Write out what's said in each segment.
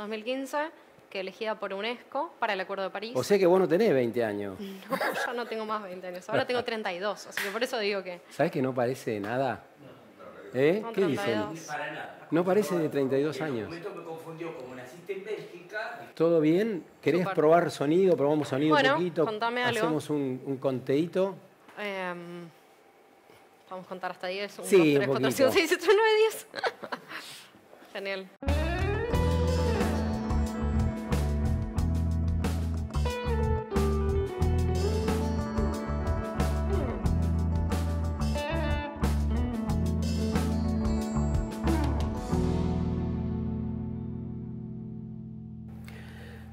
2015, que elegida por UNESCO para el Acuerdo de París. O sea que vos no tenés 20 años. No, yo no tengo más 20 años. Ahora tengo 32, así que por eso digo que... ¿Sabés que no parece nada? ¿Eh? No, ¿Qué dicen? 32. Para nada. No parece de 32 años. En un momento me confundió, como naciste en Bélgica. ¿Todo bien? ¿Querés Súper. probar sonido? Probamos sonido Bueno, un poquito. contame algo. Hacemos un conteíto. Vamos a contar hasta 10. 1, Sí, 2, 3, un 4, poquito. 5, 6, 7, 8, 9, 10. Genial.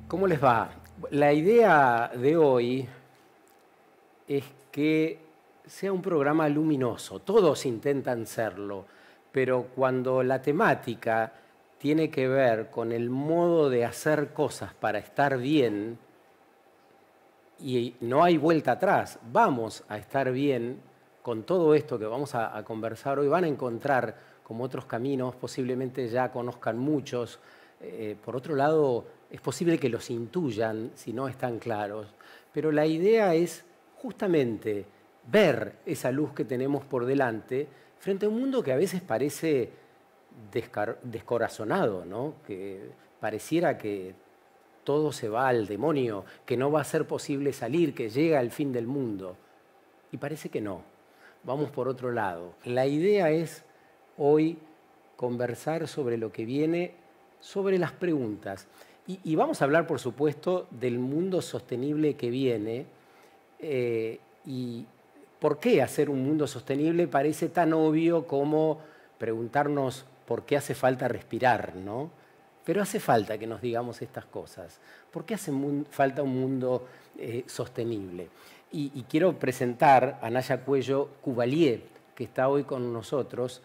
¿Cómo les va? La idea de hoy es que sea un programa luminoso. Todos intentan serlo, pero cuando la temática tiene que ver con el modo de hacer cosas para estar bien y no hay vuelta atrás, vamos a estar bien con todo esto que vamos a conversar hoy. Van a encontrar como otros caminos, posiblemente ya conozcan muchos. Por otro lado, es posible que los intuyan si no están claros, pero la idea es justamente ver esa luz que tenemos por delante frente a un mundo que a veces parece descorazonado, ¿no? Que pareciera que todo se va al demonio, que no va a ser posible salir, que llega el fin del mundo. Y parece que no. Vamos por otro lado. La idea es hoy conversar sobre lo que viene, sobre las preguntas. Y vamos a hablar, por supuesto, del mundo sostenible que viene y por qué hacer un mundo sostenible parece tan obvio como preguntarnos por qué hace falta respirar, ¿no? Pero hace falta que nos digamos estas cosas. ¿Por qué hace falta un mundo sostenible? Y quiero presentar a Naya Cuello Cuvalier, que está hoy con nosotros.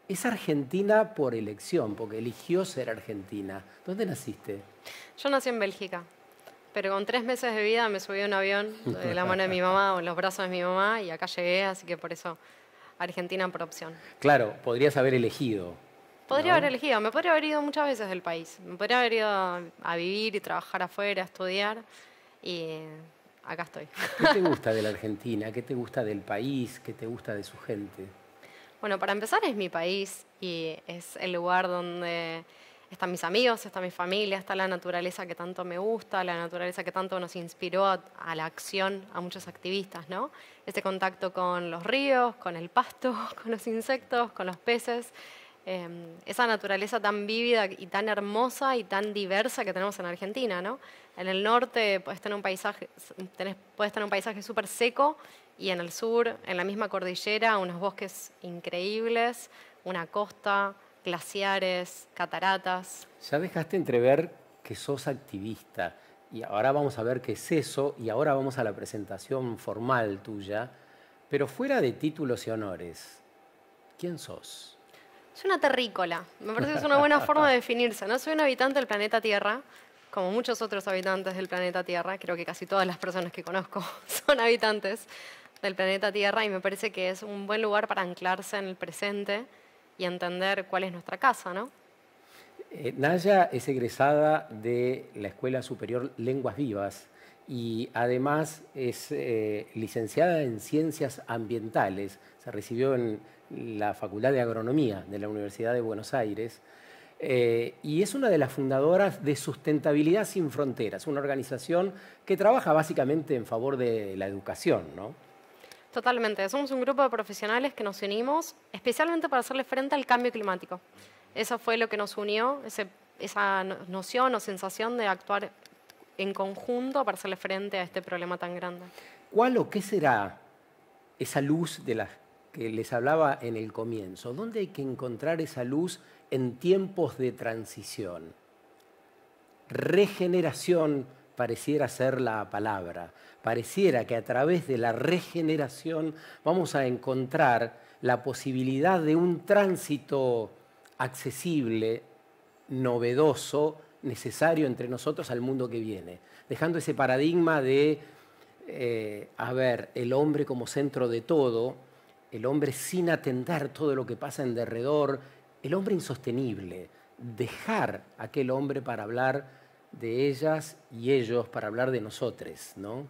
Es argentina por elección, porque eligió ser argentina. ¿Dónde naciste? Yo nací en Bélgica, pero con 3 meses de vida me subí a un avión de la mano de mi mamá o en los brazos de mi mamá y acá llegué, así que por eso Argentina por opción. Claro, podrías haber elegido. Podría ¿no? haber elegido, me podría haber ido muchas veces del país. Me podría haber ido a vivir y trabajar afuera, a estudiar y acá estoy. ¿Qué te gusta de la Argentina? ¿Qué te gusta del país? ¿Qué te gusta de su gente? Bueno, para empezar es mi país y es el lugar donde están mis amigos, está mi familia, está la naturaleza que tanto me gusta, la naturaleza que tanto nos inspiró a la acción a muchos activistas, ¿no? Ese contacto con los ríos, con el pasto, con los insectos, con los peces. Esa naturaleza tan vívida y tan hermosa y tan diversa que tenemos en Argentina, ¿no? En el norte puedes tener un paisaje súper seco y en el sur, en la misma cordillera, unos bosques increíbles, una costa, glaciares, cataratas. Ya dejaste entrever que sos activista y ahora vamos a ver qué es eso y ahora vamos a la presentación formal tuya, pero fuera de títulos y honores, ¿quién sos? Soy una terrícola, me parece que es una buena forma de definirse, ¿no? Soy un habitante del planeta Tierra, como muchos otros habitantes del planeta Tierra, creo que casi todas las personas que conozco son habitantes del planeta Tierra y me parece que es un buen lugar para anclarse en el presente y entender cuál es nuestra casa, ¿no? Naya es egresada de la Escuela Superior Lenguas Vivas y además es licenciada en Ciencias Ambientales. Se recibió en la Facultad de Agronomía de la Universidad de Buenos Aires y es una de las fundadoras de Sustentabilidad Sin Fronteras, una organización que trabaja básicamente en favor de la educación, ¿no? Totalmente. Somos un grupo de profesionales que nos unimos especialmente para hacerle frente al cambio climático. Eso fue lo que nos unió, esa noción o sensación de actuar en conjunto para hacerle frente a este problema tan grande. ¿Cuál o qué será esa luz de la que les hablaba en el comienzo? ¿Dónde hay que encontrar esa luz en tiempos de transición? Regeneración pareciera ser la palabra. Pareciera que a través de la regeneración vamos a encontrar la posibilidad de un tránsito accesible, novedoso, necesario entre nosotros al mundo que viene. Dejando ese paradigma de, el hombre como centro de todo, el hombre sin atender todo lo que pasa en derredor, el hombre insostenible, dejar aquel hombre para hablar de ellas y ellos para hablar de nosotros, ¿no?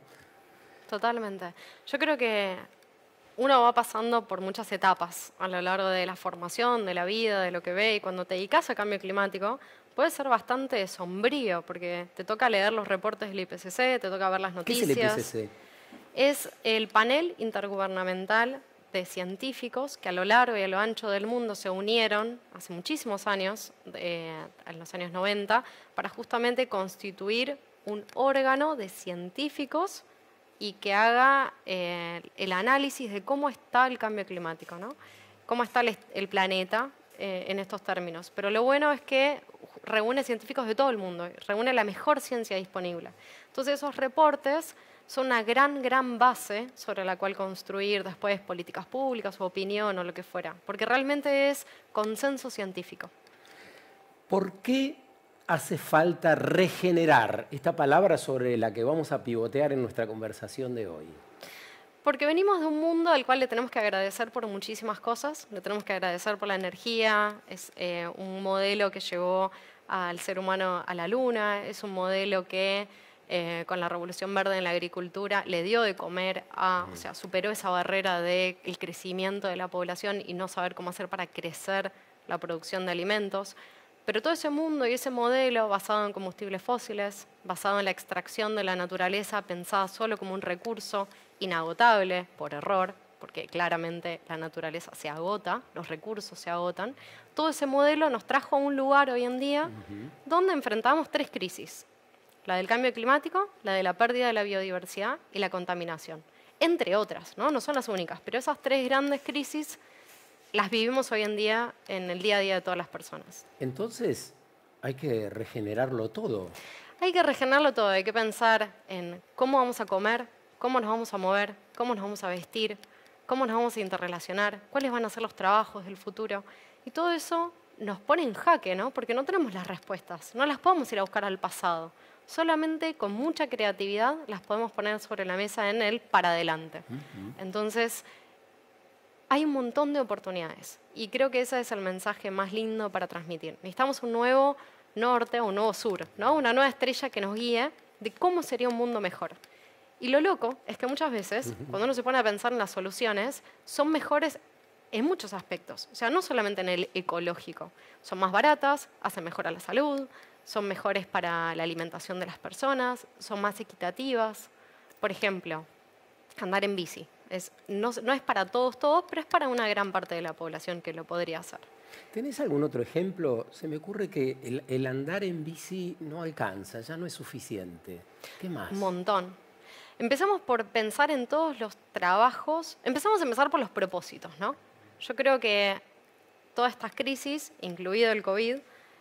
Totalmente. Yo creo que uno va pasando por muchas etapas a lo largo de la formación, de la vida, de lo que ve, y cuando te dedicas a cambio climático puede ser bastante sombrío, porque te toca leer los reportes del IPCC, te toca ver las ¿Qué es el noticias. IPCC? Es el panel intergubernamental de científicos que a lo largo y a lo ancho del mundo se unieron hace muchísimos años, en los años 90, para justamente constituir un órgano de científicos y que haga el análisis de cómo está el cambio climático, ¿no? Cómo está el planeta en estos términos. Pero lo bueno es que reúne científicos de todo el mundo, reúne la mejor ciencia disponible. Entonces esos reportes son una gran base sobre la cual construir después políticas públicas o opinión o lo que fuera, porque realmente es consenso científico. ¿Por qué hace falta regenerar? Esta palabra sobre la que vamos a pivotear en nuestra conversación de hoy. Porque venimos de un mundo al cual le tenemos que agradecer por muchísimas cosas. Le tenemos que agradecer por la energía. Es un modelo que llevó al ser humano a la luna. Es un modelo que con la Revolución Verde en la agricultura le dio de comer o sea, superó esa barrera del crecimiento de la población y no saber cómo hacer para crecer la producción de alimentos. Pero todo ese mundo y ese modelo basado en combustibles fósiles, basado en la extracción de la naturaleza, pensada solo como un recurso inagotable por error, porque claramente la naturaleza se agota, los recursos se agotan, todo ese modelo nos trajo a un lugar hoy en día donde enfrentamos 3 crisis. La del cambio climático, la de la pérdida de la biodiversidad y la contaminación. Entre otras, ¿no? No son las únicas, pero esas 3 grandes crisis las vivimos hoy en día en el día a día de todas las personas. Entonces, hay que regenerarlo todo. Hay que regenerarlo todo, hay que pensar en cómo vamos a comer, cómo nos vamos a mover, cómo nos vamos a vestir, cómo nos vamos a interrelacionar, cuáles van a ser los trabajos del futuro. Y todo eso nos pone en jaque, ¿no? Porque no tenemos las respuestas, no las podemos ir a buscar al pasado. Solamente con mucha creatividad las podemos poner sobre la mesa en el para adelante. Entonces, hay un montón de oportunidades y creo que ese es el mensaje más lindo para transmitir. Necesitamos un nuevo norte o un nuevo sur, ¿no? Una nueva estrella que nos guíe de cómo sería un mundo mejor. Y lo loco es que muchas veces, cuando uno se pone a pensar en las soluciones, son mejores en muchos aspectos. O sea, no solamente en el ecológico. Son más baratas, hacen mejor a la salud, son mejores para la alimentación de las personas, son más equitativas. Por ejemplo, andar en bici. No es para todos, pero es para una gran parte de la población que lo podría hacer. ¿Tenés algún otro ejemplo? Se me ocurre que el andar en bici no alcanza, ya no es suficiente. ¿Qué más? Un montón. Empezamos por pensar en todos los trabajos. Empezamos a empezar por los propósitos, ¿no? Yo creo que todas estas crisis, incluido el COVID,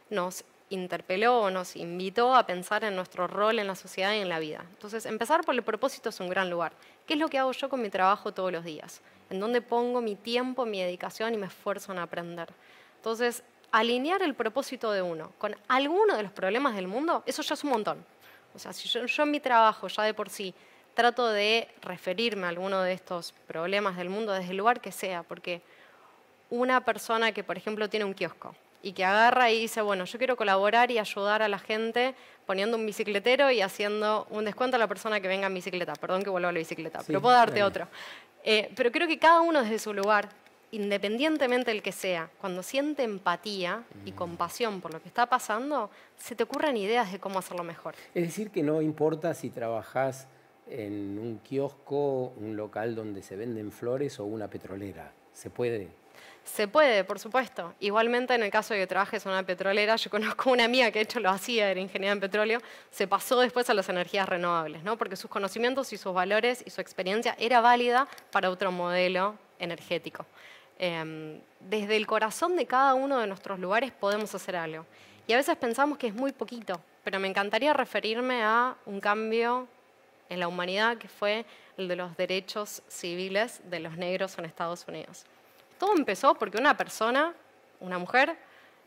nos interpeló o nos invitó a pensar en nuestro rol en la sociedad y en la vida. Entonces, empezar por el propósito es un gran lugar. ¿Qué es lo que hago yo con mi trabajo todos los días? ¿En dónde pongo mi tiempo, mi dedicación y me esfuerzo en aprender? Entonces, alinear el propósito de uno con alguno de los problemas del mundo, eso ya es un montón. O sea, si yo en mi trabajo ya de por sí trato de referirme a alguno de estos problemas del mundo desde el lugar que sea, porque una persona que, por ejemplo, tiene un kiosco y que agarra y dice, bueno, yo quiero colaborar y ayudar a la gente poniendo un bicicletero y haciendo un descuento a la persona que venga en bicicleta. Perdón que vuelva a la bicicleta, pero puedo darte otro. Pero creo que cada uno desde su lugar, independientemente del que sea, cuando siente empatía y compasión por lo que está pasando, se te ocurren ideas de cómo hacerlo mejor. Es decir, que no importa si trabajás en un kiosco, un local donde se venden flores o una petrolera. ¿Se puede? Se puede, por supuesto. Igualmente, en el caso de que trabajes en una petrolera, yo conozco una amiga que de hecho lo hacía, era ingeniera en petróleo, se pasó después a las energías renovables, ¿no? Porque sus conocimientos y sus valores y su experiencia era válida para otro modelo energético. Desde el corazón de cada uno de nuestros lugares podemos hacer algo. Y a veces pensamos que es muy poquito, pero me encantaría referirme a un cambio en la humanidad que fue el de los derechos civiles de los negros en Estados Unidos. Todo empezó porque una persona, una mujer,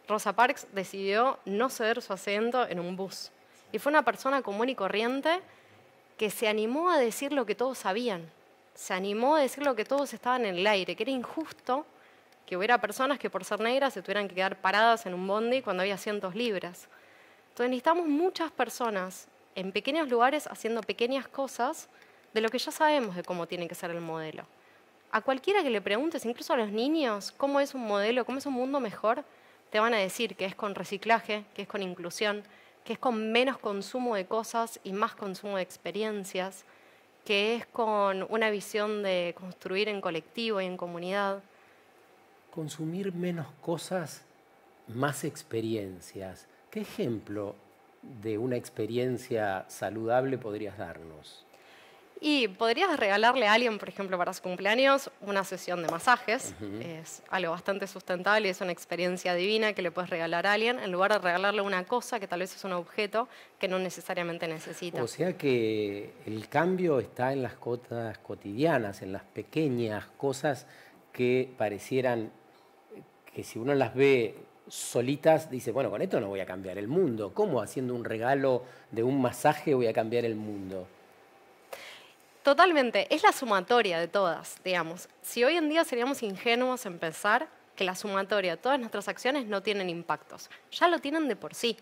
Rosa Parks, decidió no ceder su asiento en un bus. Y fue una persona común y corriente que se animó a decir lo que todos sabían. Se animó a decir lo que todos estaban en el aire, que era injusto que hubiera personas que por ser negras se tuvieran que quedar paradas en un bondi cuando había asientos libres. Entonces necesitamos muchas personas en pequeños lugares haciendo pequeñas cosas de lo que ya sabemos de cómo tiene que ser el modelo. A cualquiera que le preguntes, incluso a los niños, cómo es un modelo, cómo es un mundo mejor, te van a decir que es con reciclaje, que es con inclusión, que es con menos consumo de cosas y más consumo de experiencias, que es con una visión de construir en colectivo y en comunidad. Consumir menos cosas, más experiencias. ¿Qué ejemplo de una experiencia saludable podrías darnos? Y podrías regalarle a alguien, por ejemplo, para su cumpleaños, una sesión de masajes. Es algo bastante sustentable y es una experiencia divina que le puedes regalar a alguien, en lugar de regalarle una cosa que tal vez es un objeto que no necesariamente necesita. O sea que el cambio está en las cosas cotidianas, en las pequeñas cosas que parecieran que si uno las ve solitas, dice, bueno, con esto no voy a cambiar el mundo. ¿Cómo haciendo un regalo de un masaje voy a cambiar el mundo? Totalmente, es la sumatoria de todas, digamos. Si hoy en día seríamos ingenuos en pensar que la sumatoria de todas nuestras acciones no tienen impactos, ya lo tienen de por sí.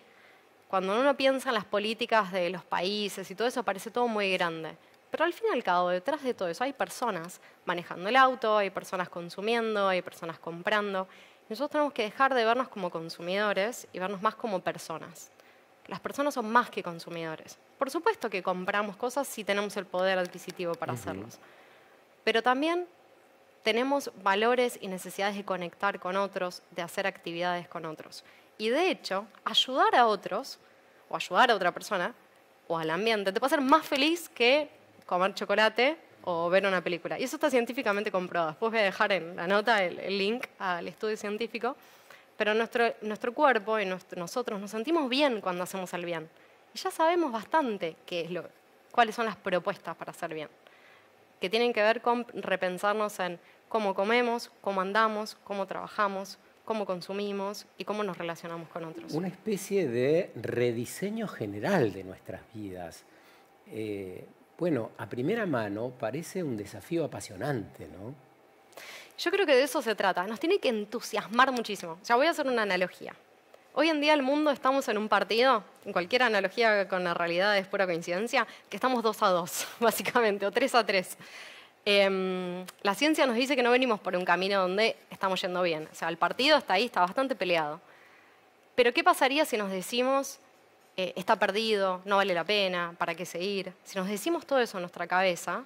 Cuando uno piensa en las políticas de los países y todo eso, parece todo muy grande. Pero al fin y al cabo, detrás de todo eso hay personas manejando el auto, hay personas consumiendo, hay personas comprando. Nosotros tenemos que dejar de vernos como consumidores y vernos más como personas. Las personas son más que consumidores. Por supuesto que compramos cosas si tenemos el poder adquisitivo para hacerlos. Pero también tenemos valores y necesidades de conectar con otros, de hacer actividades con otros. Y de hecho, ayudar a otros, o ayudar a otra persona, o al ambiente, te puede hacer más feliz que comer chocolate o ver una película. Y eso está científicamente comprobado. Después voy a dejar en la nota el link al estudio científico. Pero nuestro cuerpo y nosotros nos sentimos bien cuando hacemos el bien. Y ya sabemos bastante cuáles son las propuestas para hacer bien, que tienen que ver con repensarnos en cómo comemos, cómo andamos, cómo trabajamos, cómo consumimos y cómo nos relacionamos con otros. Una especie de rediseño general de nuestras vidas. Bueno, a primera mano parece un desafío apasionante, ¿no? Yo creo que de eso se trata. Nos tiene que entusiasmar muchísimo. Ya voy a hacer una analogía. Hoy en día el mundo estamos en un partido, en cualquier analogía con la realidad es pura coincidencia, que estamos 2-2, básicamente, o 3-3. La ciencia nos dice que no venimos por un camino donde estamos yendo bien. O sea, el partido está ahí, está bastante peleado. Pero ¿qué pasaría si nos decimos, está perdido, no vale la pena, para qué seguir? Si nos decimos todo eso en nuestra cabeza,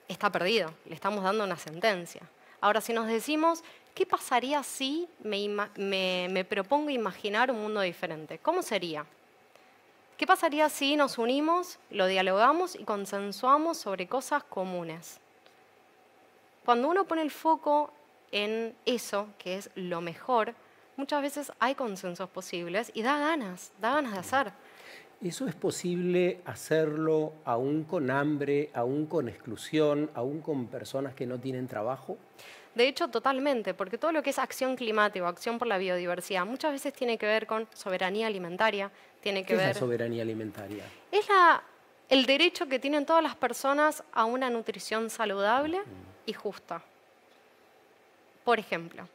está perdido, le estamos dando una sentencia. Ahora, si nos decimos, ¿qué pasaría si me propongo imaginar un mundo diferente? ¿Cómo sería? ¿Qué pasaría si nos unimos, lo dialogamos y consensuamos sobre cosas comunes? Cuando uno pone el foco en eso, que es lo mejor, muchas veces hay consensos posibles y da ganas de hacer. ¿Eso es posible hacerlo aún con hambre, aún con exclusión, aún con personas que no tienen trabajo? De hecho, totalmente, porque todo lo que es acción climática o acción por la biodiversidad muchas veces tiene que ver con soberanía alimentaria, tiene que ¿Qué ver... es la soberanía alimentaria? Es el derecho que tienen todas las personas a una nutrición saludable y justa. Por ejemplo,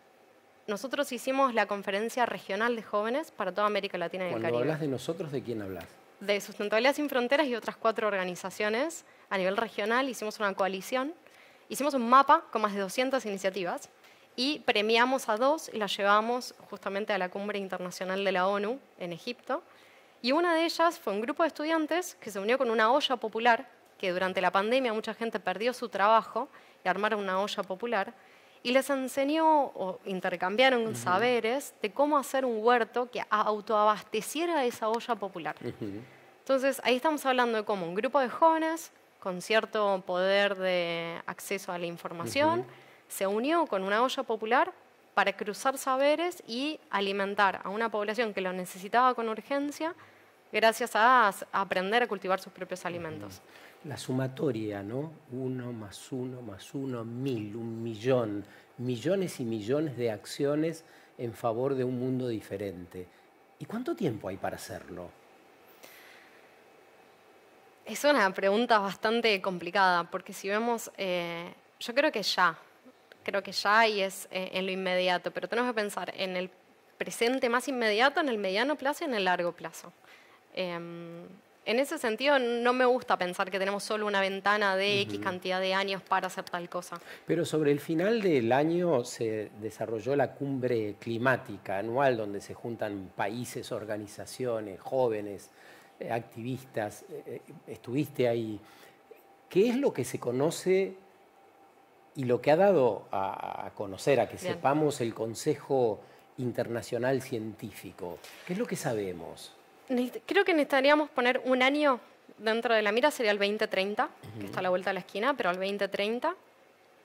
nosotros hicimos la conferencia regional de jóvenes para toda América Latina y el Caribe. Cuando hablas de nosotros, ¿de quién hablas? De Sustentabilidad Sin Fronteras y otras 4 organizaciones a nivel regional. Hicimos una coalición, hicimos un mapa con más de 200 iniciativas y premiamos a 2 y las llevamos justamente a la Cumbre Internacional de la ONU en Egipto. Y una de ellas fue un grupo de estudiantes que se unió con una olla popular, que durante la pandemia mucha gente perdió su trabajo y armaron una olla popular, y les enseñó o intercambiaron saberes de cómo hacer un huerto que autoabasteciera esa olla popular. Entonces, ahí estamos hablando de cómo un grupo de jóvenes con cierto poder de acceso a la información se unió con una olla popular para cruzar saberes y alimentar a una población que lo necesitaba con urgencia gracias a aprender a cultivar sus propios alimentos. La sumatoria, ¿no? 1 más 1 más 1, 1000, 1.000.000, millones y millones de acciones en favor de un mundo diferente. ¿Y cuánto tiempo hay para hacerlo? Es una pregunta bastante complicada, porque si vemos, yo creo que ya, creo que ya y es en lo inmediato, pero tenemos que pensar en el presente más inmediato, en el mediano plazo y en el largo plazo. En ese sentido, no me gusta pensar que tenemos solo una ventana de X cantidad de años para hacer tal cosa. Pero sobre el final del año se desarrolló la cumbre climática anual, donde se juntan países, organizaciones, jóvenes, activistas. Estuviste ahí. ¿Qué es lo que se conoce y lo que ha dado a conocer, a que Bien. sepamos el Consejo Internacional Científico? ¿Qué es lo que sabemos? Creo que necesitaríamos poner un año dentro de la mira, sería el 2030, que está a la vuelta de la esquina, pero al 2030,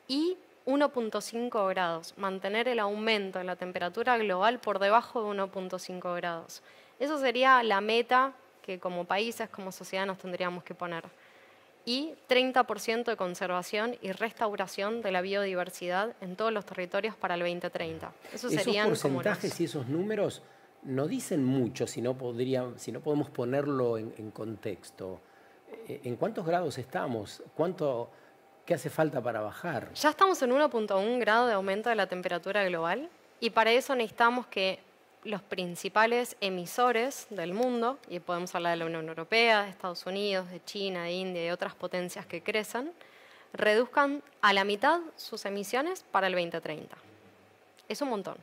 y 1.5 grados, mantener el aumento en la temperatura global por debajo de 1.5 grados. Eso sería la meta que como países, como sociedad nos tendríamos que poner. Y 30% de conservación y restauración de la biodiversidad en todos los territorios para el 2030. Esos serían porcentajes como y esos números no dicen mucho si no podemos ponerlo en contexto. ¿En cuántos grados estamos? ¿Qué hace falta para bajar? Ya estamos en 1.1 grado de aumento de la temperatura global y para eso necesitamos que los principales emisores del mundo, y podemos hablar de la Unión Europea, de Estados Unidos, de China, de India y otras potencias que crecen, reduzcan a la mitad sus emisiones para el 2030. Es un montón,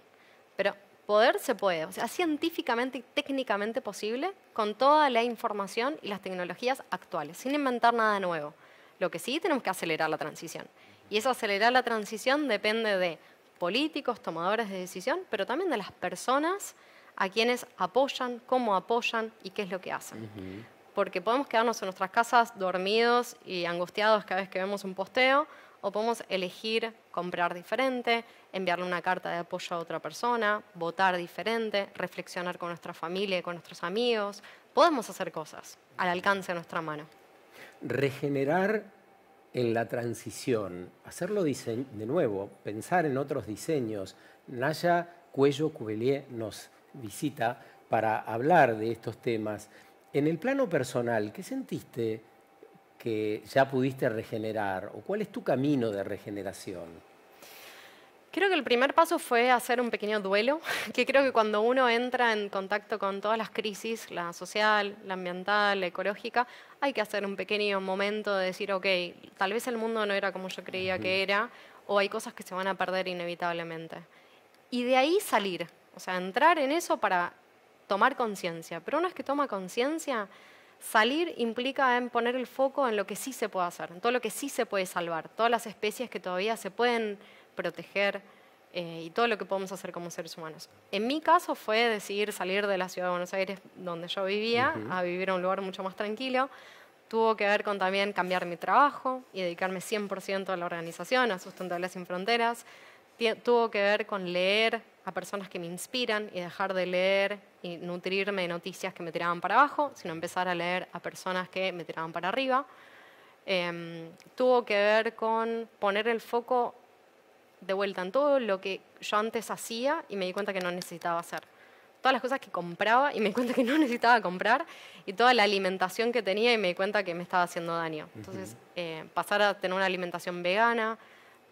pero poder se puede, o sea, científicamente y técnicamente posible con toda la información y las tecnologías actuales, sin inventar nada nuevo. Lo que sí tenemos que acelerar la transición. Y eso acelerar la transición depende de políticos, tomadores de decisión, pero también de las personas a quienes apoyan, cómo apoyan y qué es lo que hacen. Porque podemos quedarnos en nuestras casas dormidos y angustiados cada vez que vemos un posteo, o podemos elegir comprar diferente, enviarle una carta de apoyo a otra persona, votar diferente, reflexionar con nuestra familia y con nuestros amigos. Podemos hacer cosas al alcance de nuestra mano. Regenerar en la transición, hacerlo de nuevo, pensar en otros diseños. Naya Cuello-Cubelier nos visita para hablar de estos temas. En el plano personal, ¿qué sentiste que ya pudiste regenerar? ¿O cuál es tu camino de regeneración? Creo que el primer paso fue hacer un pequeño duelo, que creo que cuando uno entra en contacto con todas las crisis, la social, la ambiental, la ecológica, hay que hacer un pequeño momento de decir, ok, tal vez el mundo no era como yo creía que era, o hay cosas que se van a perder inevitablemente. Y de ahí salir, o sea, entrar en eso para tomar conciencia. Pero una vez que toma conciencia, salir implica en poner el foco en lo que sí se puede hacer, en todo lo que sí se puede salvar, todas las especies que todavía se pueden proteger y todo lo que podemos hacer como seres humanos. En mi caso fue decidir salir de la ciudad de Buenos Aires, donde yo vivía, a vivir en un lugar mucho más tranquilo. Tuvo que ver con también cambiar mi trabajo y dedicarme 100% a la organización, a Sustentabilidad Sin Fronteras. Tuvo que ver con leer a personas que me inspiran y dejar de leer y nutrirme de noticias que me tiraban para abajo, sino empezar a leer a personas que me tiraban para arriba. Tuvo que ver con poner el foco de vuelta en todo lo que yo antes hacía y me di cuenta que no necesitaba hacer. Todas las cosas que compraba y me di cuenta que no necesitaba comprar, y toda la alimentación que tenía y me di cuenta que me estaba haciendo daño. Entonces, pasar a tener una alimentación vegana,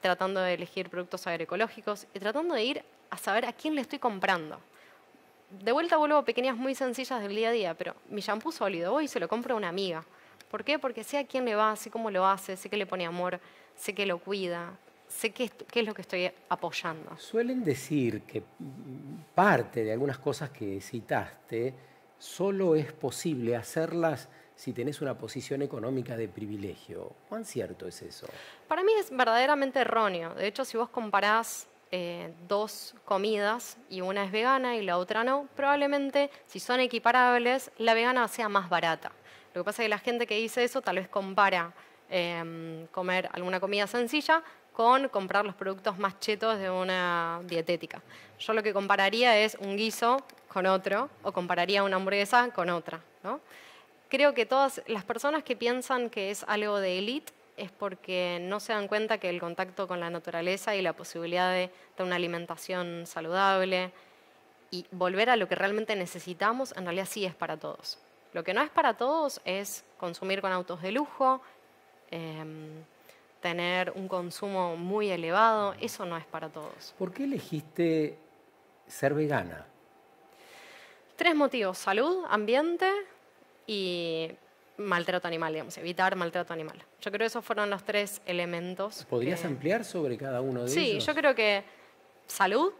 tratando de elegir productos agroecológicos y tratando de ir a saber a quién le estoy comprando. De vuelta vuelvo a pequeñas muy sencillas del día a día, pero mi shampoo sólido hoy se lo compro a una amiga. ¿Por qué? Porque sé a quién le va, sé cómo lo hace, sé que le pone amor, sé que lo cuida, sé qué es lo que estoy apoyando. Suelen decir que parte de algunas cosas que citaste solo es posible hacerlas si tenés una posición económica de privilegio. ¿Cuán cierto es eso? Para mí es verdaderamente erróneo. De hecho, si vos comparás dos comidas y una es vegana y la otra no, probablemente si son equiparables, la vegana sea más barata. Lo que pasa es que la gente que dice eso tal vez compara comer alguna comida sencilla con comprar los productos más chetos de una dietética. Yo lo que compararía es un guiso con otro, o compararía una hamburguesa con otra, ¿no? Creo que todas las personas que piensan que es algo de élite es porque no se dan cuenta que el contacto con la naturaleza y la posibilidad de una alimentación saludable y volver a lo que realmente necesitamos, en realidad sí es para todos. Lo que no es para todos es consumir con autos de lujo, tener un consumo muy elevado, eso no es para todos. ¿Por qué elegiste ser vegana? 3 motivos: salud, ambiente y maltrato animal, digamos, evitar maltrato animal. Yo creo que esos fueron los 3 elementos. ¿Podrías ampliar sobre cada uno de ellos? Sí, yo creo que salud.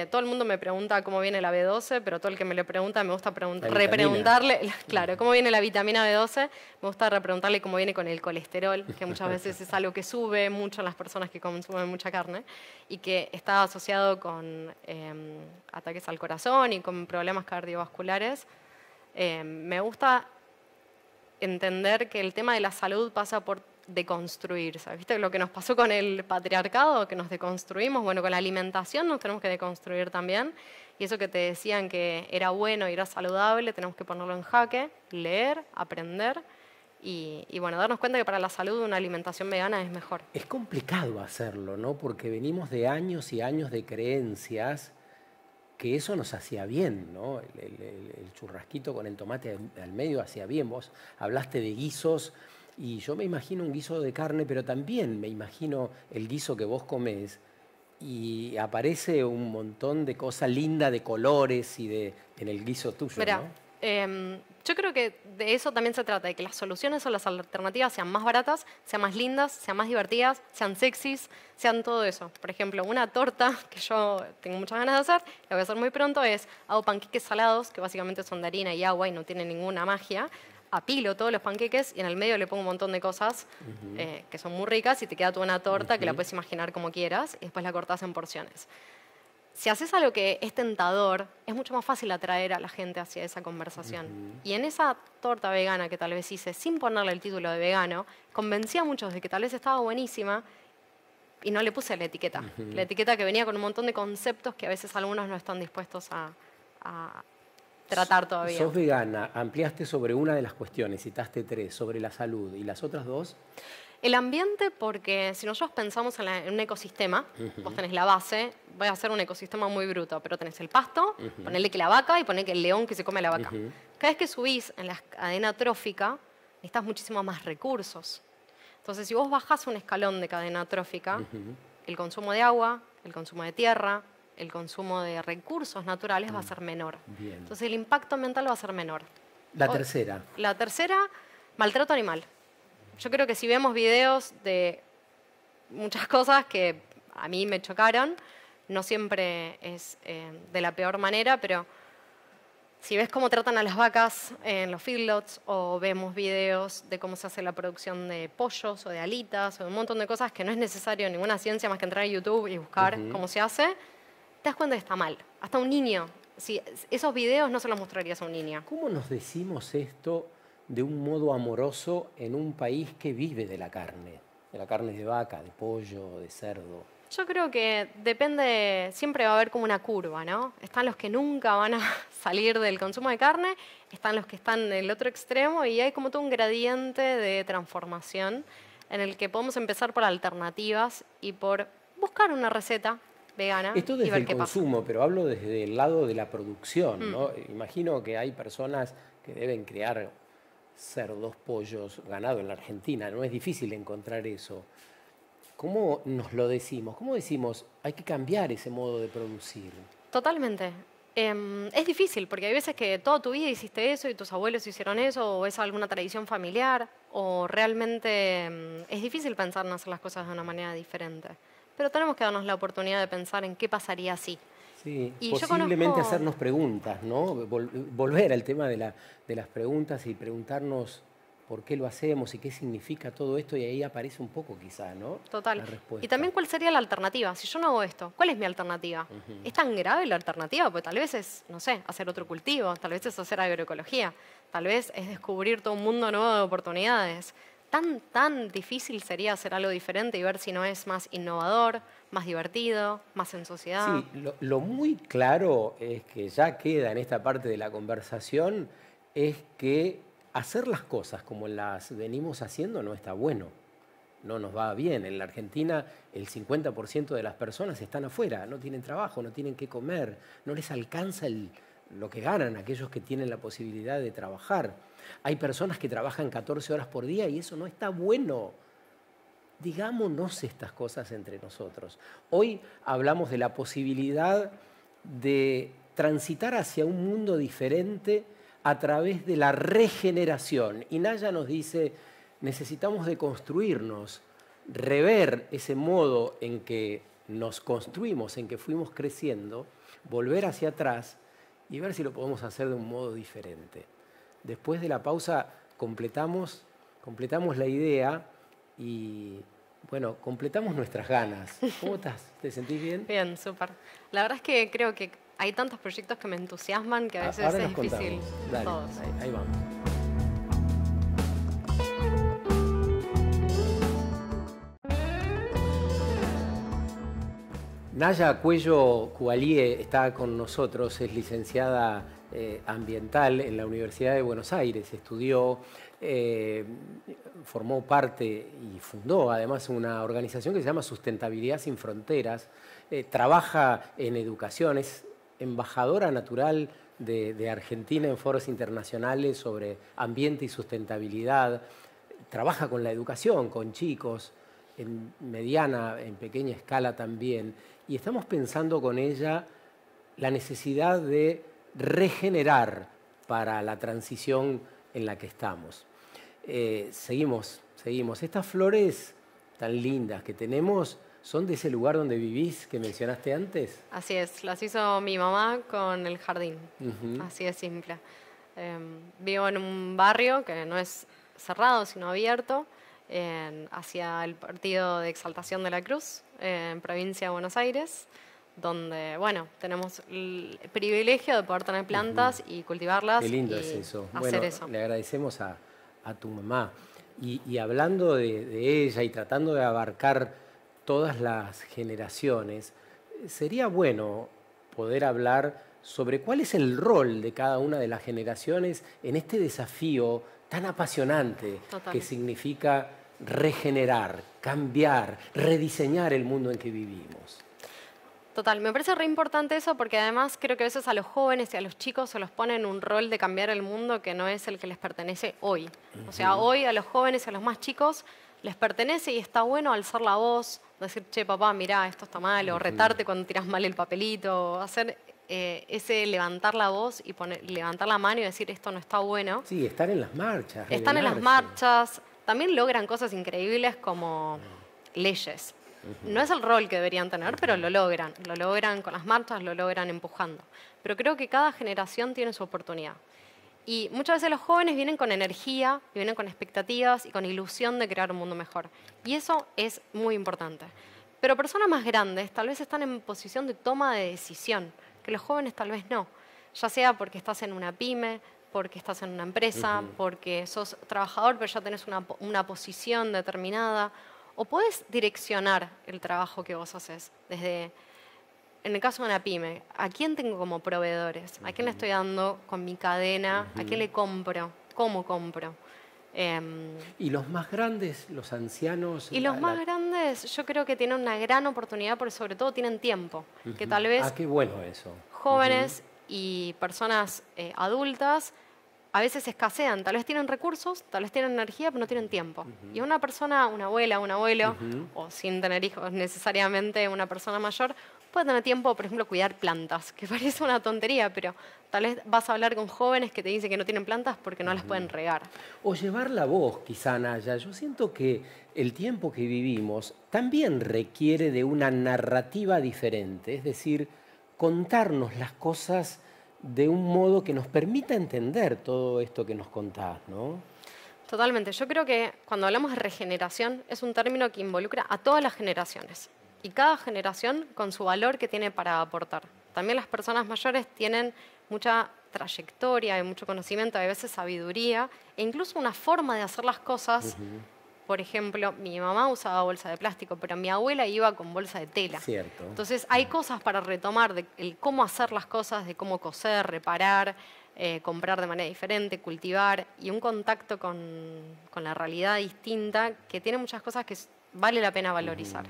Todo el mundo me pregunta cómo viene la B12, pero todo el que me lo pregunta me gusta repreguntarle, claro, cómo viene la vitamina B12, me gusta repreguntarle cómo viene con el colesterol, que muchas veces es algo que sube mucho en las personas que consumen mucha carne y que está asociado con ataques al corazón y con problemas cardiovasculares. Me gusta entender que el tema de la salud pasa por deconstruirse. ¿Viste lo que nos pasó con el patriarcado? Que nos deconstruimos. Bueno, con la alimentación nos tenemos que deconstruir también. Y eso que te decían que era bueno y era saludable, tenemos que ponerlo en jaque, leer, aprender y bueno, darnos cuenta que para la salud una alimentación vegana es mejor. Es complicado hacerlo, ¿no? Porque venimos de años y años de creencias que eso nos hacía bien, ¿no? El churrasquito con el tomate al medio hacía bien. Vos hablaste de guisos y yo me imagino un guiso de carne, pero también me imagino el guiso que vos comés y aparece un montón de cosas lindas, de colores en el guiso tuyo, Mirá, ¿no? yo creo que de eso también se trata, de que las soluciones o las alternativas sean más baratas, sean más lindas, sean más divertidas, sean sexys, sean todo eso. Por ejemplo, una torta que yo tengo muchas ganas de hacer, la voy a hacer muy pronto, hago panqueques salados, que básicamente son de harina y agua y no tienen ninguna magia. Apilo todos los panqueques y en el medio le pongo un montón de cosas que son muy ricas y te queda toda una torta que la puedes imaginar como quieras y después la cortás en porciones. Si haces algo que es tentador, es mucho más fácil atraer a la gente hacia esa conversación. Y en esa torta vegana que tal vez hice, sin ponerle el título de vegano, convencí a muchos de que tal vez estaba buenísima y no le puse la etiqueta. La etiqueta que venía con un montón de conceptos que a veces algunos no están dispuestos a tratar todavía. Sos vegana, ampliaste sobre una de las cuestiones, citaste 3, sobre la salud. ¿Y las otras 2? El ambiente, porque si nosotros pensamos en un ecosistema, vos tenés la base, voy a hacer un ecosistema muy bruto, pero tenés el pasto, ponele que la vaca y ponele que el león que se come la vaca. Cada vez que subís en la cadena trófica, necesitas muchísimos más recursos. Entonces, si vos bajás un escalón de cadena trófica, el consumo de agua, el consumo de tierra, el consumo de recursos naturales va a ser menor. Bien. Entonces, el impacto ambiental va a ser menor. La tercera. La tercera, maltrato animal. Yo creo que si vemos videos de muchas cosas que a mí me chocaron, no siempre es de la peor manera, pero si ves cómo tratan a las vacas en los feedlots o vemos videos de cómo se hace la producción de pollos o de alitas o de un montón de cosas que no es necesario ninguna ciencia más que entrar a YouTube y buscar cómo se hace, te das cuenta que está mal. Hasta un niño, si esos videos no se los mostrarías a un niño. ¿Cómo nos decimos esto de un modo amoroso en un país que vive de la carne de vaca, de pollo, de cerdo? Yo creo que depende, siempre va a haber como una curva, ¿no? Están los que nunca van a salir del consumo de carne, están los que están en el otro extremo y hay como todo un gradiente de transformación en el que podemos empezar por alternativas y por buscar una receta vegana Esto y desde ver el qué pasa. consumo, pero hablo desde el lado de la producción, ¿no? Imagino que hay personas que deben crear cerdos, pollos, ganado en la Argentina. No es difícil encontrar eso. ¿Cómo nos lo decimos? ¿Cómo decimos hay que cambiar ese modo de producir? Totalmente. Es difícil porque hay veces que toda tu vida hiciste eso y tus abuelos hicieron eso o es alguna tradición familiar o realmente es difícil pensar en hacer las cosas de una manera diferente. Pero tenemos que darnos la oportunidad de pensar en qué pasaría así. Sí, Y posiblemente hacernos preguntas, ¿no? Volver al tema de las preguntas y preguntarnos por qué lo hacemos y qué significa todo esto y ahí aparece un poco quizá, ¿no? Total. La respuesta. Y también cuál sería la alternativa. Si yo no hago esto, ¿cuál es mi alternativa? ¿Es tan grave la alternativa? Pues tal vez es, no sé, hacer otro cultivo, tal vez es hacer agroecología, tal vez es descubrir todo un mundo nuevo de oportunidades. Tan difícil sería hacer algo diferente y ver si no es más innovador, más divertido, más en sociedad. Sí, lo muy claro es que ya queda en esta parte de la conversación es que hacer las cosas como las venimos haciendo no está bueno, no nos va bien. En la Argentina el 50% de las personas están afuera, no tienen trabajo, no tienen qué comer, no les alcanza lo que ganan aquellos que tienen la posibilidad de trabajar. Hay personas que trabajan 14 horas por día y eso no está bueno. digámonos estas cosas entre nosotros. Hoy hablamos de la posibilidad de transitar hacia un mundo diferente a través de la regeneración. Y Naya nos dice, necesitamos deconstruirnos, rever ese modo en que nos construimos, en que fuimos creciendo, volver hacia atrás y ver si lo podemos hacer de un modo diferente. Después de la pausa completamos la idea y, bueno, completamos nuestras ganas. ¿Cómo estás? ¿Te sentís bien? Bien, súper. La verdad es que creo que hay tantos proyectos que me entusiasman que a veces Ahora es nos difícil. contamos. Dale, Todos. ahí vamos. Naya Cuello Cualíe está con nosotros, es licenciada ambiental en la Universidad de Buenos Aires, estudió, formó parte y fundó además una organización que se llama Sustentabilidad Sin Fronteras, trabaja en educación, es embajadora natural de Argentina en foros internacionales sobre ambiente y sustentabilidad, trabaja con la educación, con chicos, en mediana, en pequeña escala también, y estamos pensando con ella la necesidad de regenerar para la transición en la que estamos. Seguimos. Estas flores tan lindas que tenemos son de ese lugar donde vivís que mencionaste antes. Así es, las hizo mi mamá con el jardín. Así de simple. Vivo en un barrio que no es cerrado, sino abierto, hacia el partido de Exaltación de la Cruz, en provincia de Buenos Aires, donde, bueno, tenemos el privilegio de poder tener plantas y cultivarlas. Qué lindo y es eso. hacer Bueno, eso. le agradecemos a tu mamá. Y hablando de ella y tratando de abarcar todas las generaciones, sería bueno poder hablar sobre cuál es el rol de cada una de las generaciones en este desafío tan apasionante que significa regenerar, cambiar, rediseñar el mundo en que vivimos. Total, me parece re importante eso porque además creo que a veces a los jóvenes y a los chicos se los pone en un rol de cambiar el mundo que no es el que les pertenece hoy. O sea, hoy a los jóvenes y a los más chicos les pertenece y está bueno alzar la voz, decir, che, papá, mirá, esto está mal, o retarte cuando tiras mal el papelito, o hacer ese levantar la voz y levantar la mano y decir, esto no está bueno. Sí, estar en las marchas. Están en las rebelarse. marchas, también logran cosas increíbles como leyes. No es el rol que deberían tener, pero lo logran. Lo logran con las marchas, lo logran empujando. Pero creo que cada generación tiene su oportunidad. Y muchas veces los jóvenes vienen con energía, y vienen con expectativas y con ilusión de crear un mundo mejor. Y eso es muy importante. Pero personas más grandes tal vez están en posición de toma de decisión, que los jóvenes tal vez no. Ya sea porque estás en una pyme, porque estás en una empresa, porque sos trabajador pero ya tenés una posición determinada, o podés direccionar el trabajo que vos haces desde, en el caso de una pyme, ¿a quién tengo como proveedores? ¿A quién le estoy dando con mi cadena? ¿A quién le compro? ¿Cómo compro? ¿Y los más grandes, los ancianos? Y los más grandes yo creo que tienen una gran oportunidad porque sobre todo tienen tiempo, que tal vez qué bueno eso. jóvenes y personas adultas a veces escasean, tal vez tienen recursos, tal vez tienen energía, pero no tienen tiempo. Y una persona, una abuela, un abuelo, o sin tener hijos necesariamente una persona mayor, puede tener tiempo, por ejemplo, cuidar plantas, que parece una tontería, pero tal vez vas a hablar con jóvenes que te dicen que no tienen plantas porque no las pueden regar. O llevar la voz, quizá, Naya. Yo siento que el tiempo que vivimos también requiere de una narrativa diferente, es decir, contarnos las cosas de un modo que nos permita entender todo esto que nos contás, ¿no? Totalmente. Yo creo que cuando hablamos de regeneración es un término que involucra a todas las generaciones y cada generación con su valor que tiene para aportar. También las personas mayores tienen mucha trayectoria y mucho conocimiento, a veces sabiduría e incluso una forma de hacer las cosas. Por ejemplo, mi mamá usaba bolsa de plástico, pero mi abuela iba con bolsa de tela. Cierto. Entonces hay cosas para retomar de cómo hacer las cosas, de cómo coser, reparar, comprar de manera diferente, cultivar y un contacto con la realidad distinta que tiene muchas cosas que vale la pena valorizar.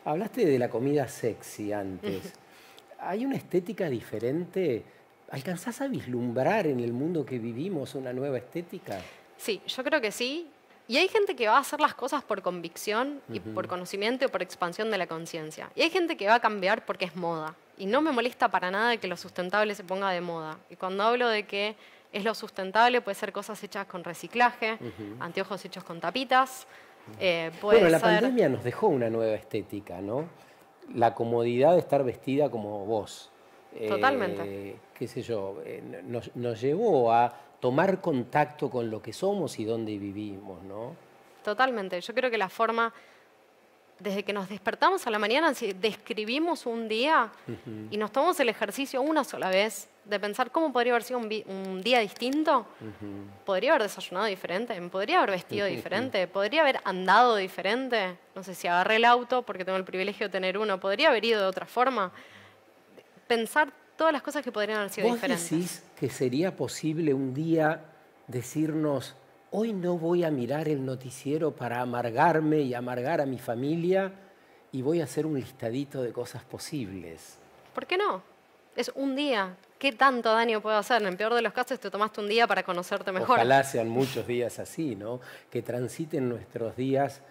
Hablaste de la comida sexy antes. ¿Hay una estética diferente? ¿Alcanzás a vislumbrar en el mundo que vivimos una nueva estética? Sí, yo creo que sí. Y hay gente que va a hacer las cosas por convicción y por conocimiento y por expansión de la conciencia. Y hay gente que va a cambiar porque es moda. Y no me molesta para nada que lo sustentable se ponga de moda. Y cuando hablo de que es lo sustentable, puede ser cosas hechas con reciclaje, anteojos hechos con tapitas. Bueno, la pandemia nos dejó una nueva estética, ¿no? La comodidad de estar vestida como vos. Totalmente. Qué sé yo, nos llevó a tomar contacto con lo que somos y dónde vivimos, ¿no? Totalmente. Yo creo que la forma, desde que nos despertamos a la mañana, si describimos un día y nos tomamos el ejercicio una sola vez de pensar cómo podría haber sido un día distinto, podría haber desayunado diferente, me podría haber vestido diferente, podría haber andado diferente, no sé si agarré el auto porque tengo el privilegio de tener uno, podría haber ido de otra forma. Pensar todas las cosas que podrían haber sido diferentes. ¿Vos decís que sería posible un día decirnos, hoy no voy a mirar el noticiero para amargarme y amargar a mi familia y voy a hacer un listadito de cosas posibles? ¿Por qué no? Es un día. ¿Qué tanto daño puede hacer? En el peor de los casos te tomaste un día para conocerte mejor. Ojalá sean muchos días así, ¿no? Que transiten nuestros días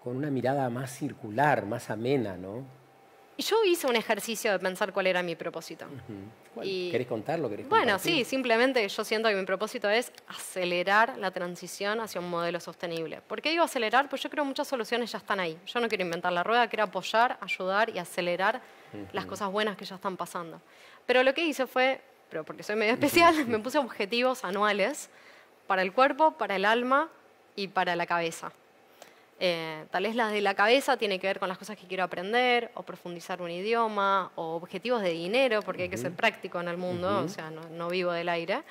con una mirada más circular, más amena, ¿no? Y yo hice un ejercicio de pensar cuál era mi propósito. ¿Querés contarlo? Bueno, sí, simplemente yo siento que mi propósito es acelerar la transición hacia un modelo sostenible. ¿Por qué digo acelerar? Pues yo creo que muchas soluciones ya están ahí. Yo no quiero inventar la rueda, quiero apoyar, ayudar y acelerar las cosas buenas que ya están pasando. Pero lo que hice fue, pero porque soy medio especial, me puse objetivos anuales para el cuerpo, para el alma y para la cabeza. Tal vez la de la cabeza tiene que ver con las cosas que quiero aprender, o profundizar un idioma, o objetivos de dinero, porque hay que ser práctico en el mundo, o sea, no vivo del aire.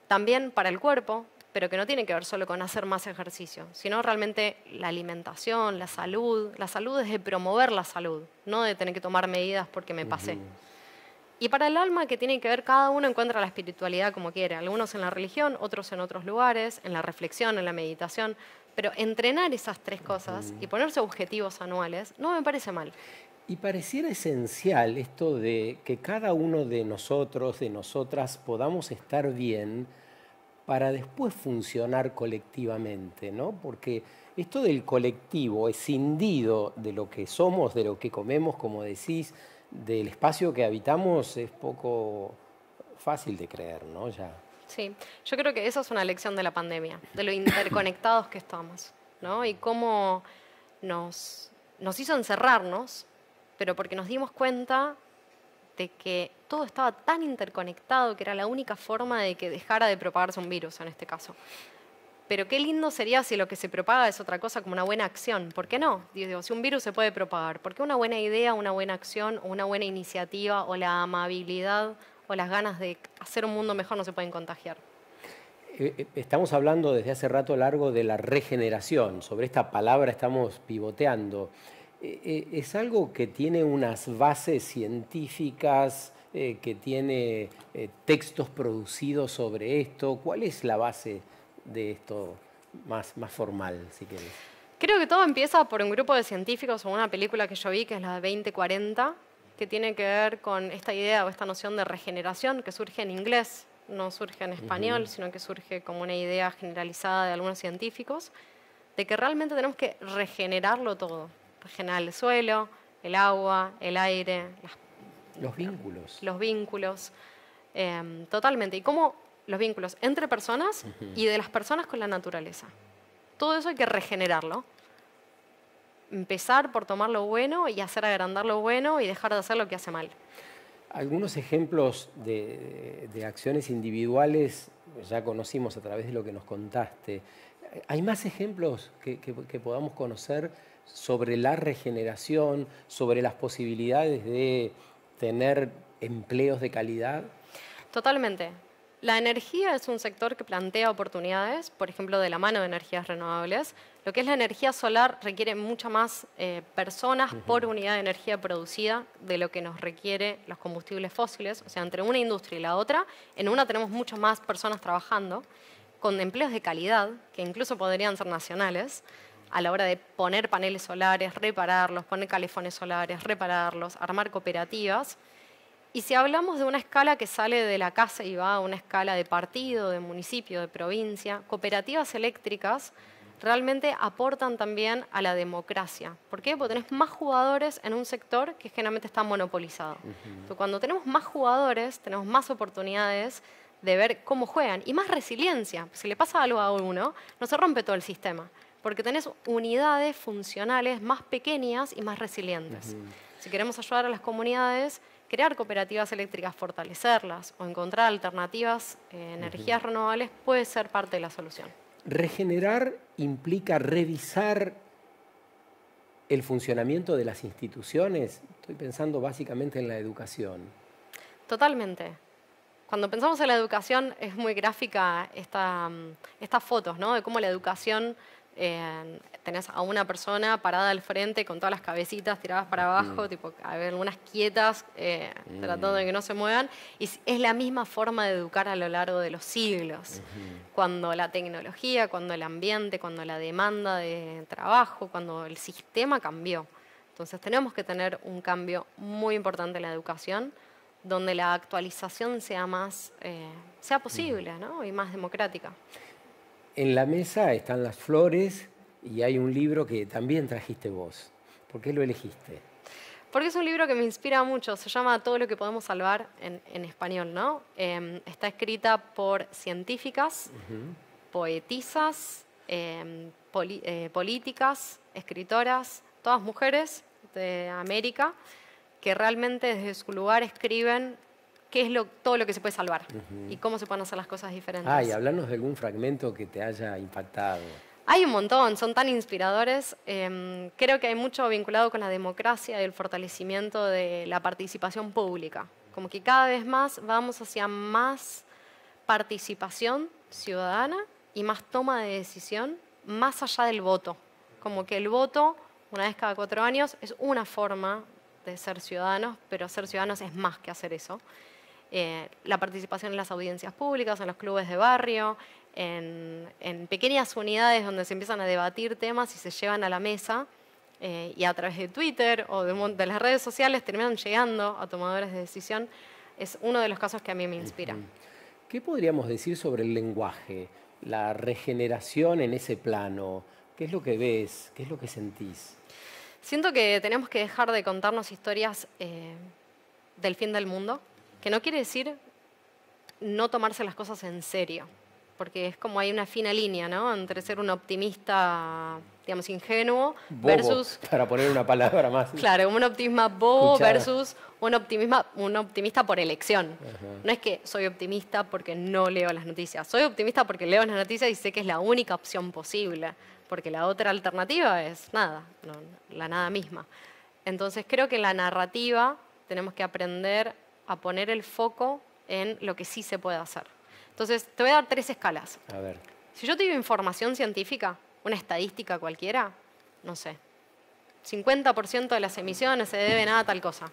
También para el cuerpo, pero que no tiene que ver solo con hacer más ejercicio, sino realmente la alimentación, la salud. La salud es de promover la salud, no de tener que tomar medidas porque me pasé. Y para el alma, que tiene que ver, cada uno encuentra la espiritualidad como quiere, algunos en la religión, otros en otros lugares, en la reflexión, en la meditación. Pero entrenar esas tres cosas y ponerse objetivos anuales no me parece mal. Y pareciera esencial esto de que cada uno de nosotros, de nosotras, podamos estar bien para después funcionar colectivamente, ¿no? Porque esto del colectivo, escindido de lo que somos, de lo que comemos, como decís, del espacio que habitamos, es poco fácil de creer, ¿no? Ya. Sí, yo creo que eso es una lección de la pandemia, de lo interconectados que estamos, ¿no? Y cómo nos hizo encerrarnos, pero porque nos dimos cuenta de que todo estaba tan interconectado que era la única forma de que dejara de propagarse un virus en este caso. Pero qué lindo sería si lo que se propaga es otra cosa, como una buena acción. ¿Por qué no? Digo, si un virus se puede propagar, ¿por qué una buena idea, una buena acción, o una buena iniciativa, o la amabilidad, o las ganas de hacer un mundo mejor no se pueden contagiar? Estamos hablando desde hace rato largo de la regeneración. Sobre esta palabra estamos pivoteando. Es algo que tiene unas bases científicas, que tiene textos producidos sobre esto. ¿Cuál es la base de esto más formal, si querés? Creo que todo empieza por un grupo de científicos o una película que yo vi, que es la de 2040, que tiene que ver con esta idea o esta noción de regeneración que surge en inglés, no surge en español, sino que surge como una idea generalizada de algunos científicos, de que realmente tenemos que regenerarlo todo. Regenerar el suelo, el agua, el aire, los vínculos. Los vínculos, totalmente. Y cómo los vínculos entre personas y de las personas con la naturaleza. Todo eso hay que regenerarlo. Empezar por tomar lo bueno y hacer agrandar lo bueno y dejar de hacer lo que hace mal. Algunos ejemplos de acciones individuales ya conocimos a través de lo que nos contaste. ¿Hay más ejemplos que podamos conocer sobre la regeneración, sobre las posibilidades de tener empleos de calidad? Totalmente. La energía es un sector que plantea oportunidades, por ejemplo, de la mano de energías renovables. Lo que es la energía solar requiere mucha más personas por unidad de energía producida de lo que nos requiere los combustibles fósiles. O sea, entre una industria y la otra, en una tenemos muchas más personas trabajando con empleos de calidad, que incluso podrían ser nacionales, a la hora de poner paneles solares, repararlos, poner calefones solares, repararlos, armar cooperativas. Y si hablamos de una escala que sale de la casa y va a una escala de partido, de municipio, de provincia, cooperativas eléctricas realmente aportan también a la democracia. ¿Por qué? Porque tenés más jugadores en un sector que generalmente está monopolizado. Entonces, cuando tenemos más jugadores, tenemos más oportunidades de ver cómo juegan y más resiliencia. Si le pasa algo a uno, no se rompe todo el sistema, porque tenés unidades funcionales más pequeñas y más resilientes. Si queremos ayudar a las comunidades, crear cooperativas eléctricas, fortalecerlas o encontrar alternativas, energías renovables, puede ser parte de la solución. Regenerar implica revisar el funcionamiento de las instituciones. Estoy pensando básicamente en la educación. Totalmente. Cuando pensamos en la educación es muy gráfica estas fotos, ¿no? De cómo la educación, tenés a una persona parada al frente con todas las cabecitas tiradas para abajo, tipo, a ver, algunas quietas, tratando de que no se muevan. Y es la misma forma de educar a lo largo de los siglos. Cuando la tecnología, cuando el ambiente, cuando la demanda de trabajo, cuando el sistema cambió. Entonces tenemos que tener un cambio muy importante en la educación, donde la actualización sea sea posible, ¿no? Y más democrática. En la mesa están las flores y hay un libro que también trajiste vos. ¿Por qué lo elegiste? Porque es un libro que me inspira mucho. Se llama Todo lo que podemos salvar en español, ¿no? Está escrita por científicas, poetisas, políticas, escritoras, todas mujeres de América, que realmente desde su lugar escriben qué es todo lo que se puede salvar y cómo se pueden hacer las cosas diferentes. Y hablarnos de algún fragmento que te haya impactado. Hay un montón, son tan inspiradores. Creo que hay mucho vinculado con la democracia y el fortalecimiento de la participación pública. Como que cada vez más vamos hacia más participación ciudadana y más toma de decisión más allá del voto. Como que el voto, una vez cada 4 años, es una forma de ser ciudadanos, pero ser ciudadanos es más que hacer eso. La participación en las audiencias públicas, en los clubes de barrio, en pequeñas unidades donde se empiezan a debatir temas y se llevan a la mesa y a través de Twitter o de las redes sociales terminan llegando a tomadores de decisión, es uno de los casos que a mí me inspira. ¿Qué podríamos decir sobre el lenguaje, la regeneración en ese plano? ¿Qué es lo que ves? ¿Qué es lo que sentís? Siento que tenemos que dejar de contarnos historias del fin del mundo, que no quiere decir no tomarse las cosas en serio, porque es como hay una fina línea, ¿no? Entre ser un optimista, digamos, ingenuo, bobo, versus... para poner una palabra más. Claro, un optimismo bobo Escuchada. versus un optimista por elección. No es que soy optimista porque no leo las noticias, soy optimista porque leo las noticias y sé que es la única opción posible, porque la otra alternativa es nada, la nada misma. Entonces creo que en la narrativa tenemos que aprender a poner el foco en lo que sí se puede hacer. Entonces, te voy a dar 3 escalas. A ver. Si yo te digo información científica, una estadística cualquiera, no sé, 50% de las emisiones se deben a tal cosa.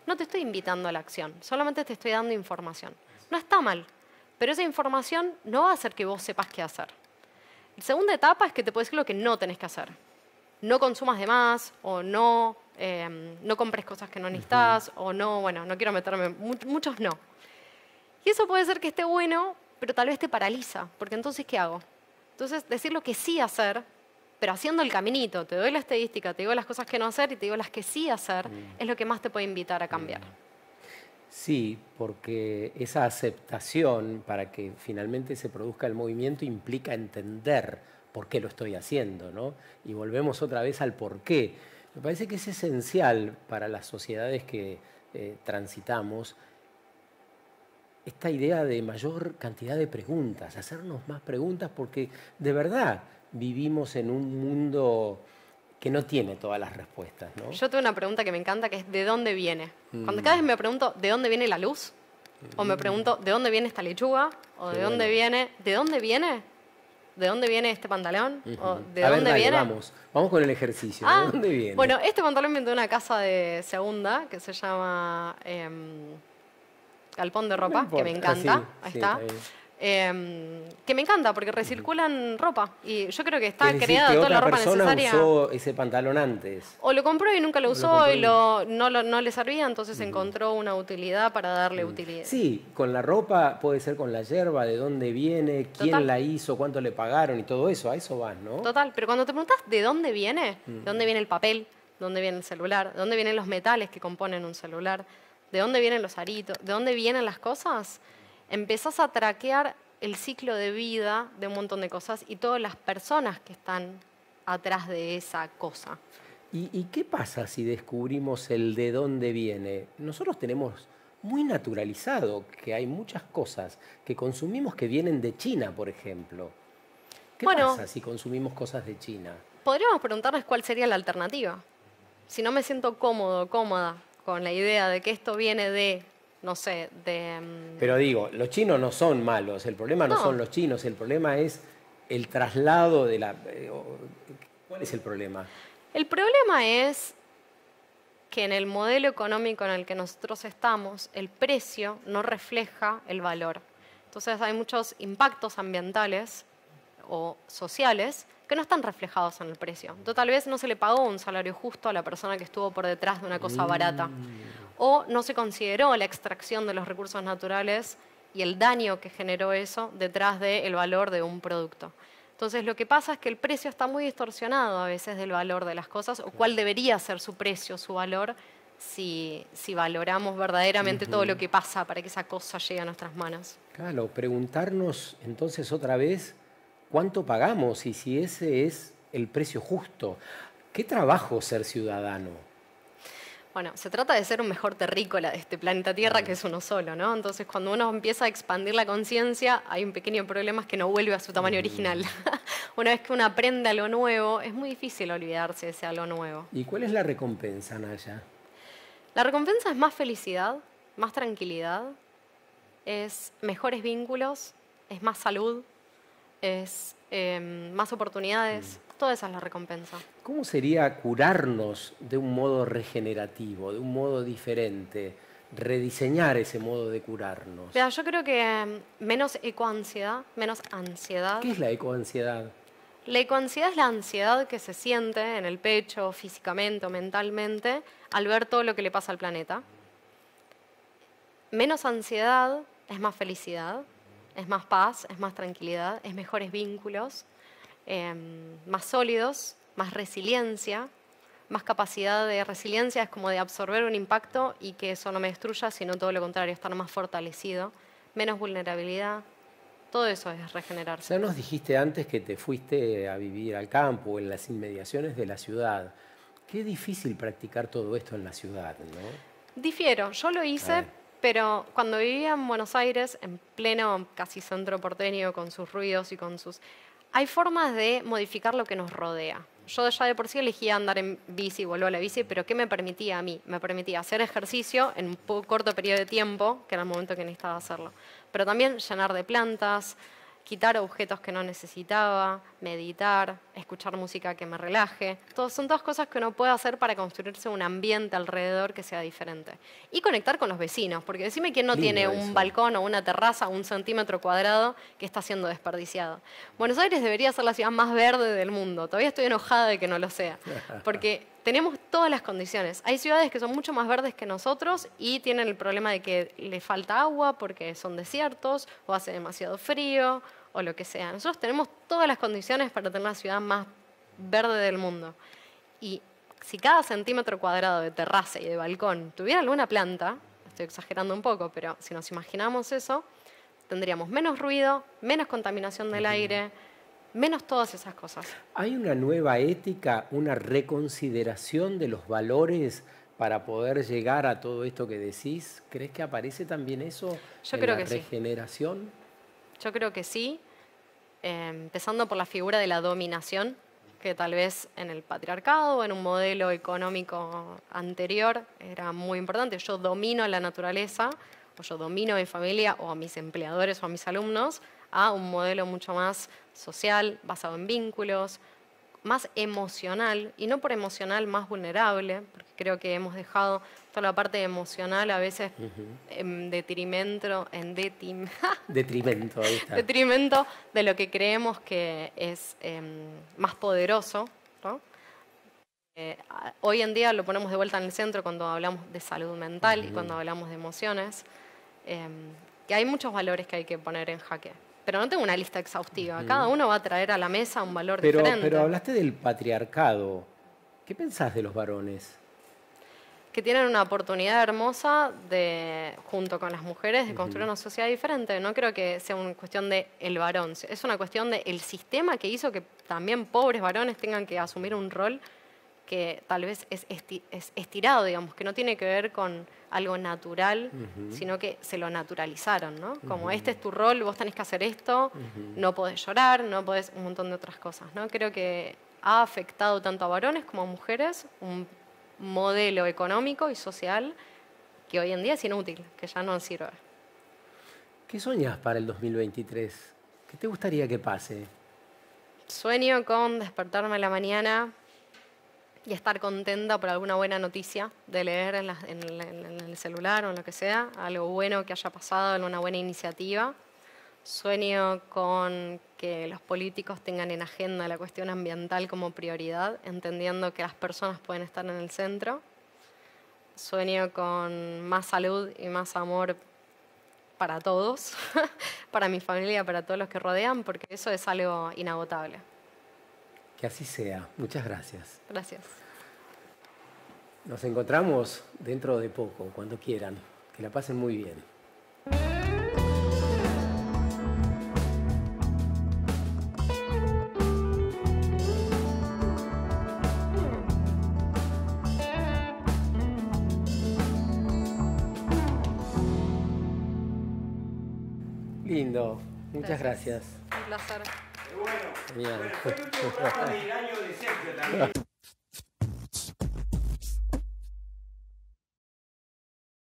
No te estoy invitando a la acción, solamente te estoy dando información. No está mal, pero esa información no va a hacer que vos sepas qué hacer. La segunda etapa es que te puedo decir lo que no tenés que hacer. No consumas de más o no compres cosas que no necesitas o no, bueno, no quiero meterme, muchos no. Y eso puede ser que esté bueno, pero tal vez te paraliza, porque entonces, ¿qué hago? Entonces, decir lo que sí hacer, pero haciendo el caminito. Te doy la estadística, te digo las cosas que no hacer y te digo las que sí hacer, es lo que más te puede invitar a cambiar. Sí, porque esa aceptación para que finalmente se produzca el movimiento implica entender por qué lo estoy haciendo, ¿no? Y volvemos otra vez al por qué. Me parece que es esencial para las sociedades que transitamos esta idea de mayor cantidad de preguntas, hacernos más preguntas, porque de verdad vivimos en un mundo que no tiene todas las respuestas, ¿no? Yo tengo una pregunta que me encanta, que es ¿de dónde viene? Cuando cada vez me pregunto ¿de dónde viene la luz? O me pregunto ¿de dónde viene esta lechuga? O ¿de dónde viene? ¿De dónde viene? ¿De dónde viene este pantalón? ¿O ¿de dónde dale, viene? Vamos con el ejercicio. ¿De dónde viene? Bueno, este pantalón viene de una casa de segunda que se llama Galpón de Ropa, que me encanta. Ahí está. que me encanta porque recirculan ropa. Y yo creo que está Es decir, creada que toda la otra ropa persona necesaria. usó ese pantalón antes. O lo compró y nunca lo usó compró y no le servía, entonces encontró una utilidad para darle utilidad. Sí, con la ropa puede ser con la yerba, de dónde viene, quién Total. la hizo, cuánto le pagaron y todo eso. A eso vas, ¿no? Total, pero cuando te preguntas de dónde viene, de dónde viene el papel, de dónde viene el celular, de dónde vienen los metales que componen un celular, de dónde vienen los aritos, de dónde vienen las cosas, empezás a traquear el ciclo de vida de un montón de cosas y todas las personas que están atrás de esa cosa. ¿Y qué pasa si descubrimos el de dónde viene? Nosotros tenemos muy naturalizado que hay muchas cosas que consumimos que vienen de China, por ejemplo. ¿Qué pasa si consumimos cosas de China? Podríamos preguntarnos cuál sería la alternativa. Si no me siento cómodo, cómoda con la idea de que esto viene de, no sé, de... Pero digo, los chinos no son malos, el problema no son los chinos, el problema es el traslado de la... ¿Cuál es el problema? El problema es que en el modelo económico en el que nosotros estamos, el precio no refleja el valor. Entonces hay muchos impactos ambientales o sociales que no están reflejados en el precio. Entonces tal vez no se le pagó un salario justo a la persona que estuvo por detrás de una cosa barata. O no se consideró la extracción de los recursos naturales y el daño que generó eso detrás del valor de un producto. Entonces lo que pasa es que el precio está muy distorsionado a veces del valor de las cosas o cuál debería ser su precio, su valor, si valoramos verdaderamente todo lo que pasa para que esa cosa llegue a nuestras manos. Claro, preguntarnos entonces otra vez cuánto pagamos y si ese es el precio justo. ¿Qué trabajo ser ciudadano? Bueno, se trata de ser un mejor terrícola de este planeta Tierra, que es uno solo, ¿no? Entonces, cuando uno empieza a expandir la conciencia, hay un pequeño problema, es que no vuelve a su tamaño original. Una vez que uno aprende algo nuevo, es muy difícil olvidarse de ese algo nuevo. ¿Y cuál es la recompensa, Naya? La recompensa es más felicidad, más tranquilidad, es mejores vínculos, es más salud, es más oportunidades. Toda esa es la recompensa. ¿Cómo sería curarnos de un modo regenerativo, de un modo diferente, rediseñar ese modo de curarnos? Mira, yo creo que menos ecoansiedad, menos ansiedad. ¿Qué es la ecoansiedad? La ecoansiedad es la ansiedad que se siente en el pecho, físicamente o mentalmente, al ver todo lo que le pasa al planeta. Menos ansiedad es más felicidad, es más paz, es más tranquilidad, es mejores vínculos, más sólidos, más resiliencia, más capacidad de resiliencia, es como de absorber un impacto y que eso no me destruya, sino todo lo contrario, estar más fortalecido, menos vulnerabilidad. Todo eso es regenerarse. Ya nos dijiste antes que te fuiste a vivir al campo o en las inmediaciones de la ciudad. Qué difícil practicar todo esto en la ciudad, ¿no? Difiero, yo lo hice, pero cuando vivía en Buenos Aires, en pleno casi centro porteño, con sus ruidos y con sus... Hay formas de modificar lo que nos rodea. Yo ya de por sí elegía andar en bici, volver a la bici, pero ¿qué me permitía a mí? Me permitía hacer ejercicio en un corto periodo de tiempo, que era el momento que necesitaba hacerlo. Pero también llenar de plantas, quitar objetos que no necesitaba, meditar, escuchar música que me relaje. Son todas cosas que uno puede hacer para construirse un ambiente alrededor que sea diferente. Y conectar con los vecinos, porque decime quién no tiene un balcón o una terraza, un centímetro cuadrado que está siendo desperdiciado. Buenos Aires debería ser la ciudad más verde del mundo. Todavía estoy enojada de que no lo sea, porque tenemos todas las condiciones. Hay ciudades que son mucho más verdes que nosotros y tienen el problema de que le falta agua porque son desiertos o hace demasiado frío o lo que sea. Nosotros tenemos todas las condiciones para tener la ciudad más verde del mundo. Y si cada centímetro cuadrado de terraza y de balcón tuviera alguna planta, estoy exagerando un poco, pero si nos imaginamos eso, tendríamos menos ruido, menos contaminación del aire, menos todas esas cosas. ¿Hay una nueva ética, una reconsideración de los valores para poder llegar a todo esto que decís? ¿Crees que aparece también eso en la regeneración? Yo creo que sí, empezando por la figura de la dominación, que tal vez en el patriarcado o en un modelo económico anterior era muy importante. Yo domino la naturaleza, o yo domino a mi familia, o a mis empleadores o a mis alumnos, a un modelo mucho más social, basado en vínculos, más emocional, y no por emocional más vulnerable, porque creo que hemos dejado toda la parte emocional a veces en detrimento, Detrimento, ahí está. detrimento de lo que creemos que es más poderoso, ¿no? Hoy en día lo ponemos de vuelta en el centro cuando hablamos de salud mental y cuando hablamos de emociones, que hay muchos valores que hay que poner en jaque. Pero no tengo una lista exhaustiva. Cada uno va a traer a la mesa un valor diferente. Pero hablaste del patriarcado. ¿Qué pensás de los varones? Que tienen una oportunidad hermosa de, junto con las mujeres, de construir una sociedad diferente. No creo que sea una cuestión del varón. Es una cuestión del sistema que hizo que también pobres varones tengan que asumir un rol que tal vez es estirado, digamos, que no tiene que ver con algo natural, sino que se lo naturalizaron, ¿no? Como este es tu rol, vos tenés que hacer esto, no podés llorar, no podés un montón de otras cosas, ¿no? Creo que ha afectado tanto a varones como a mujeres un modelo económico y social que hoy en día es inútil, que ya no sirve. ¿Qué soñás para el 2023? ¿Qué te gustaría que pase? Sueño con despertarme a la mañana y estar contenta por alguna buena noticia de leer en el celular o en lo que sea, algo bueno que haya pasado, alguna buena iniciativa. Sueño con que los políticos tengan en agenda la cuestión ambiental como prioridad, entendiendo que las personas pueden estar en el centro. Sueño con más salud y más amor para todos, para mi familia, para todos los que rodean, porque eso es algo inagotable. Que así sea. Muchas gracias. Gracias. Nos encontramos dentro de poco, cuando quieran. Que la pasen muy bien. Lindo. Muchas gracias. Un placer. Bueno, Genial. fue el último programa del año de Sergio también.